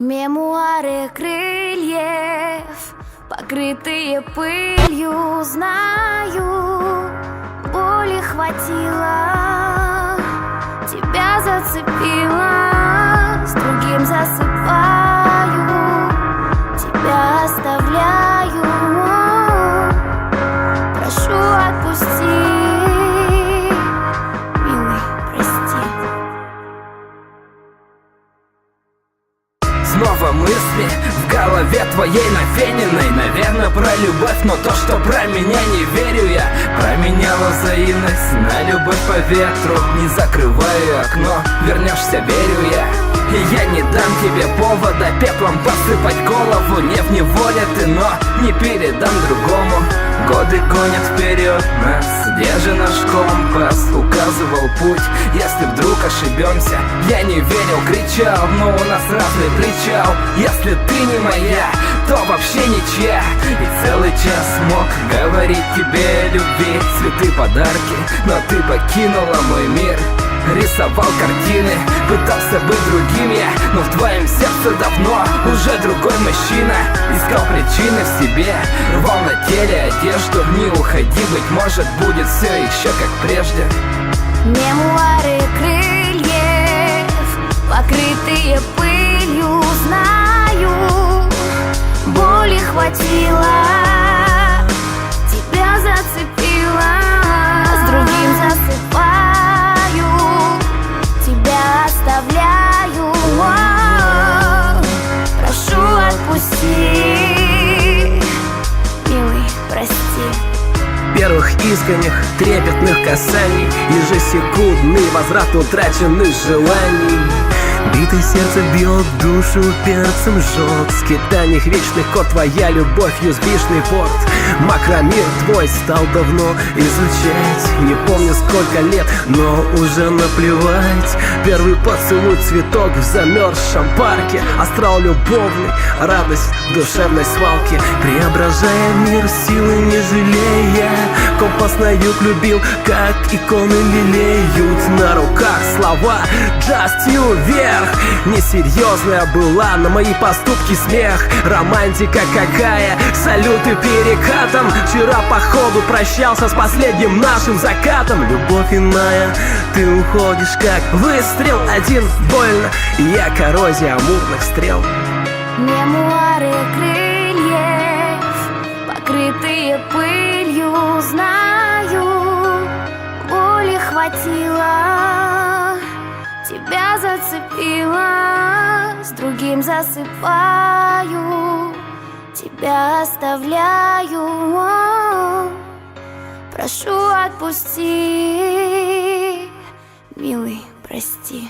Мемуары крыльев, покрытые пылью, знаю, боли хватило, тебя зацепило, с другим засыпаю, тебя оставляю, прошу отпусти, милый, прости. Снова мысли в голове твоей нафененной. Наверное, про любовь, но то, что про меня не верю я. Променяла взаимность на любовь по ветру. Не закрываю окно, вернешься, верю я. И я не дам тебе повода пеплом посыпать голову. Не в неволе ты, но не передам другому. Годы гонят вперед нас, где же наш компас? Указывал путь, если вдруг ошибемся. Я не верил, кричал, но у нас разный причал. Если ты не моя, то вообще ничья. И целый час мог говорить тебе о любви, цветы, подарки, но ты покинула мой мир. Рисовал картины, пытался быть другим я, но в твоем сердце давно уже другой мужчина. Искал причины в себе, рвал на теле одежду. Не уходи, быть может, будет все еще как прежде. Мемуары крыльев, покрытые пылью, знаю, боли хватило, тебя зацепило, с другим засыпаю, тебя оставляю, прошу отпусти, милый, прости. Первых искренних, трепетных касаний, ежесекундный возврат утраченных желаний. Битое сердце бьет душу, перцем жжет. В скитаниях вечных кор твоя любовью сбишный порт. Макромир твой стал давно изучать. Не помню сколько лет, но уже наплевать. Первый поцелуй, цветок в замерзшем парке. Астрал любовный, радость в душевной свалке. Преображая мир, силы не жалея. Компас на юг любил, как иконы лелеют. На руках слова Just you вверх. Несерьезная была на мои поступки смех. Романтика какая, салюты перекатом. Вчера походу прощался с последним нашим закатом. Любовь иная, ты уходишь как выстрел. Один больно, я коррозия амурных стрел. Мемуары крыльев, покрытые пылью, знаю, боли хватило, тебя зацепило, с другим засыпаю, тебя оставляю, прошу отпусти, милый, прости.